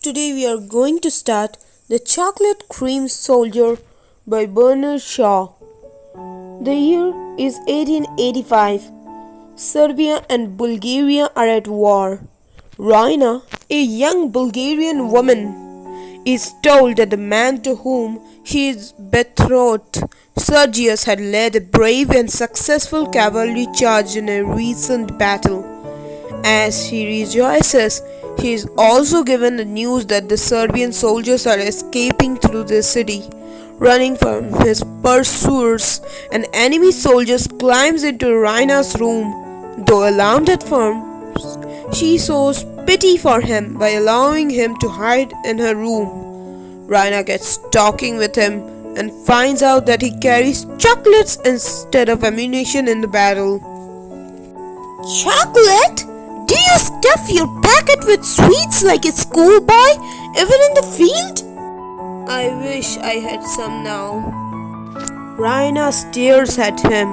Today we are going to start The Chocolate Cream Soldier by Bernard Shaw. The year is 1885. Serbia and Bulgaria are at war. Raina, a young Bulgarian woman, is told that the man to whom she is betrothed, Sergius, had led a brave and successful cavalry charge in a recent battle. As she rejoices, she is also given the news that the Serbian soldiers are escaping through the city. Running from his pursuers, an enemy soldier climbs into Raina's room. Though alarmed at first, she shows pity for him by allowing him to hide in her room. Raina gets talking with him and finds out that he carries chocolates instead of ammunition in the battle. Chocolate? Do you stuff your pocket with sweets like a schoolboy, even in the field? I wish I had some now. Raina stares at him,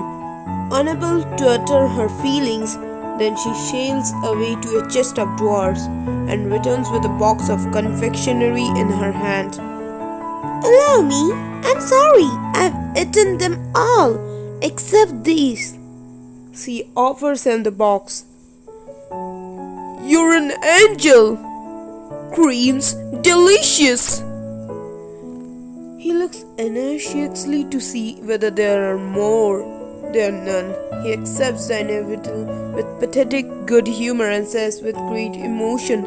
unable to utter her feelings. Then she sails away to a chest of drawers and returns with a box of confectionery in her hand. Allow me, I'm sorry, I've eaten them all, except these. She offers him the box. You're an angel! Cream's delicious! He looks anxiously to see whether there are more. There are none. He accepts the inevitable with pathetic good humor and says with great emotion,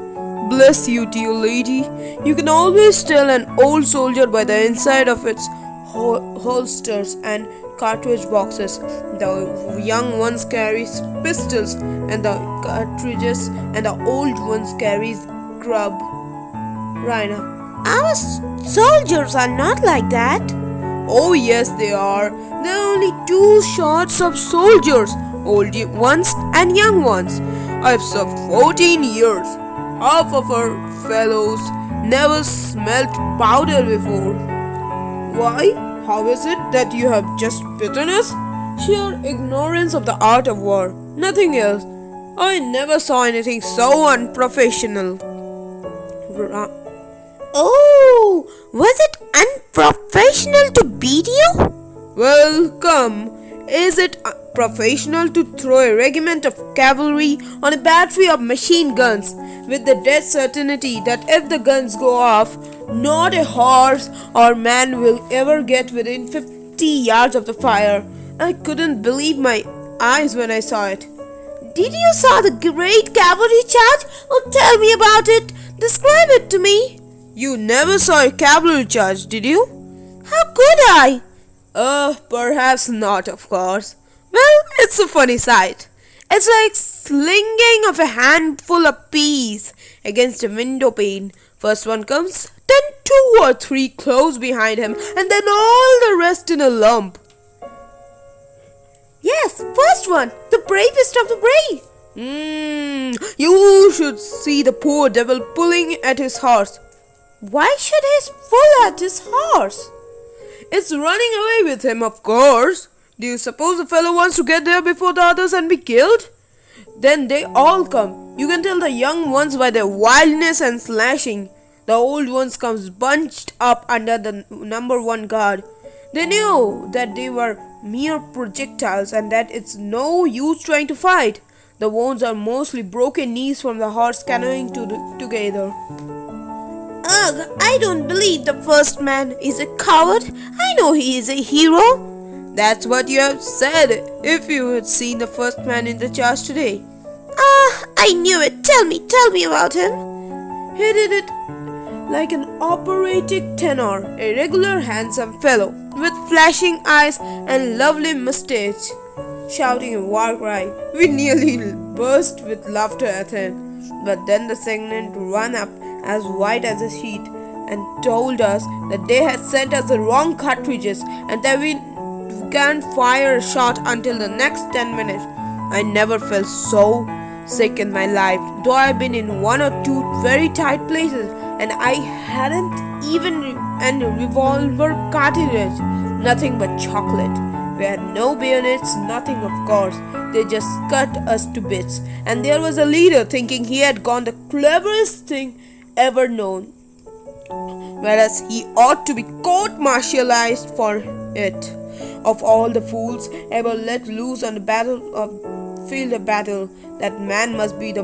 Bless you, dear lady. You can always tell an old soldier by the inside of its holsters and cartridge boxes. The young ones carry pistols and the cartridges, and the old ones carries grub. Raina, our soldiers are not like that. Oh yes, they are. There are only two sorts of soldiers, old ones and young ones. I've served 14 years. Half of our fellows never smelt powder before. Why? How is it that you have just bitterness? Sheer ignorance of the art of war. Nothing else. I never saw anything so unprofessional. Oh, was it unprofessional to beat you? Well, come. Is it professional to throw a regiment of cavalry on a battery of machine guns with the dead certainty that if the guns go off, not a horse or man will ever get within 50 yards of the fire? I couldn't believe my eyes when I saw it. Did you saw the great cavalry charge? Oh, tell me about it. Describe it to me. You never saw a cavalry charge, did you? How could I? Perhaps not, of course. Well, it's a funny sight. It's like slinging of a handful of peas against a window pane. First one comes, then two or three close behind him, and then all the rest in a lump. Yes, first one, the bravest of the brave. You should see the poor devil pulling at his horse. Why should he pull at his horse? It's running away with him, of course. Do you suppose the fellow wants to get there before the others and be killed? Then they all come. You can tell the young ones by their wildness and slashing. The old ones comes bunched up under the number one guard. They knew that they were mere projectiles and that it's no use trying to fight. The wounds are mostly broken knees from the horse canoeing together. Ugh, I don't believe the first man is a coward. I know he is a hero. That's what you have said if you had seen the first man in the charge today. I knew it. Tell me about him. He did it like an operatic tenor, a regular handsome fellow with flashing eyes and lovely mustache, shouting a war cry. We nearly burst with laughter at him. But then the second ran up as white as a sheet and told us that they had sent us the wrong cartridges and that we can't fire a shot until the next 10 minutes. I never felt so sick in my life, though I've been in one or two very tight places, and I hadn't even a revolver cartridge. Nothing but chocolate. We had no bayonets, nothing of course. They just cut us to bits. And there was a leader thinking he had gone the cleverest thing ever known, whereas he ought to be court-martialized for it. Of all the fools ever let loose on the field of battle, that man must be the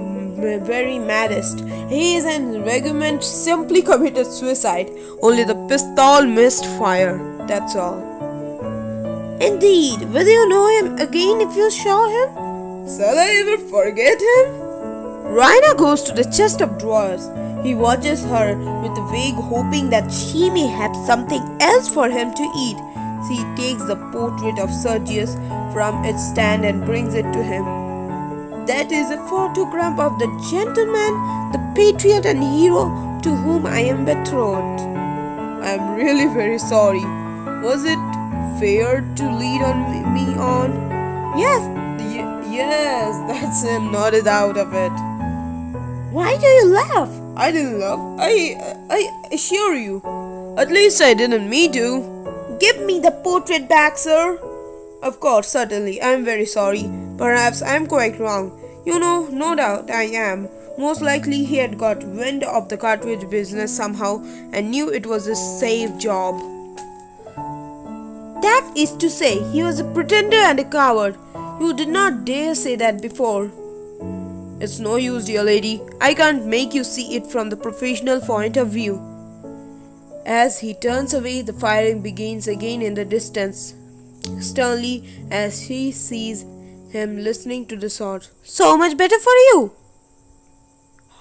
very maddest. He is in regiment simply committed suicide. Only the pistol missed fire. That's all. Indeed, will you know him again if you saw him? Shall I ever forget him? Raina goes to the chest of drawers. He watches her with a vague hoping that she may have something else for him to eat. She takes the portrait of Sergius from its stand and brings it to him. That is a photograph of the gentleman, the patriot and hero to whom I am betrothed. I am really very sorry. Was it fair to lead me on? Yes. Yes, that's him, nodded out of it. Why do you laugh? I didn't laugh. I assure you. At least I didn't mean to. Give me the portrait back, sir. Of course, certainly. I am very sorry. Perhaps I am quite wrong. You know, no doubt I am. Most likely he had got wind of the cartridge business somehow and knew it was a safe job. That is to say, he was a pretender and a coward. You did not dare say that before. It's no use, dear lady. I can't make you see it from the professional point of view. As he turns away, the firing begins again in the distance. Sternly, as she sees him listening to the shot. So much better for you.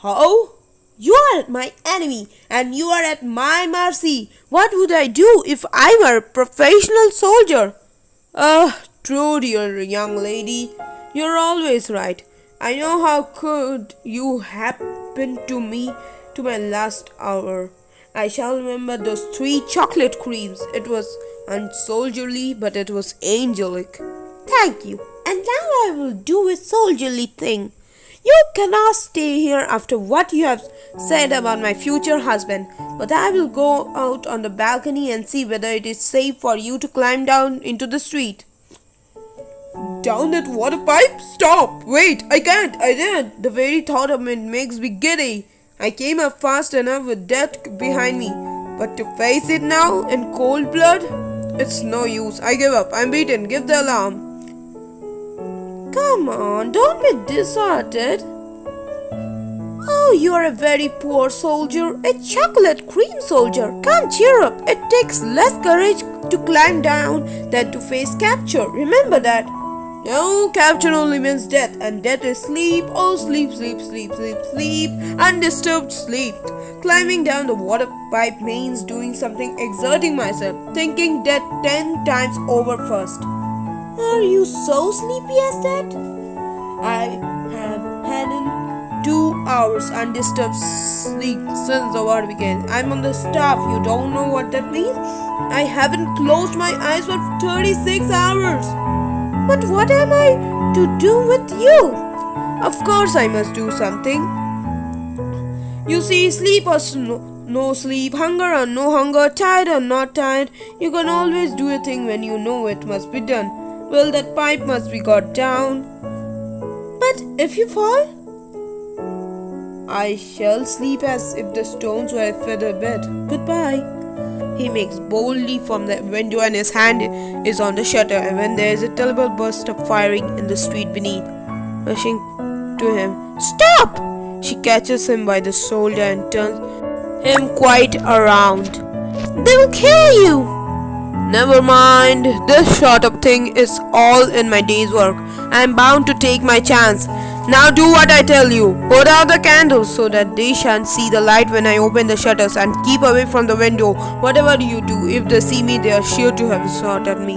How? You are my enemy and you are at my mercy. What would I do if I were a professional soldier? True, dear young lady. You're always right. I know how could you happen to me to my last hour. I shall remember those 3 chocolate creams. It was unsoldierly, but it was angelic. Thank you. And now I will do a soldierly thing. You cannot stay here after what you have said about my future husband, but I will go out on the balcony and see whether it is safe for you to climb down into the street. Down that water pipe? Stop! Wait, I can't. I didn't. The very thought of it makes me giddy. I came up fast enough with death behind me, but to face it now in cold blood? It's no use. I give up. I'm beaten. Give the alarm. Come on, don't be disheartened. Oh, you are a very poor soldier, a chocolate cream soldier. Come, cheer up. It takes less courage to climb down than to face capture. Remember that. No, capture only means death, and death is sleep. Oh, sleep, sleep, sleep, sleep, sleep, undisturbed sleep. Climbing down the water pipe means doing something, exerting myself, thinking death 10 times over first. Are you so sleepy as that? I have had 2 hours undisturbed sleep since the war began. I'm on the staff. You don't know what that means? I haven't closed my eyes for 36 hours. But what am I to do with you? Of course I must do something. You see, sleep or no sleep, hunger or no hunger, tired or not tired, you can always do a thing when you know it must be done. Well, that pipe must be got down. But if you fall? I shall sleep as if the stones were a feather bed. Goodbye. He makes boldly from the window and his hand is on the shutter, and when there is a terrible burst of firing in the street beneath, rushing to him. Stop! She catches him by the shoulder and turns him quite around. They will kill you! Never mind, this sort of thing is all in my day's work. I am bound to take my chance. Now do what I tell you. Put out the candles so that they shan't see the light when I open the shutters, and keep away from the window. Whatever you do, if they see me, they are sure to have a shot at me.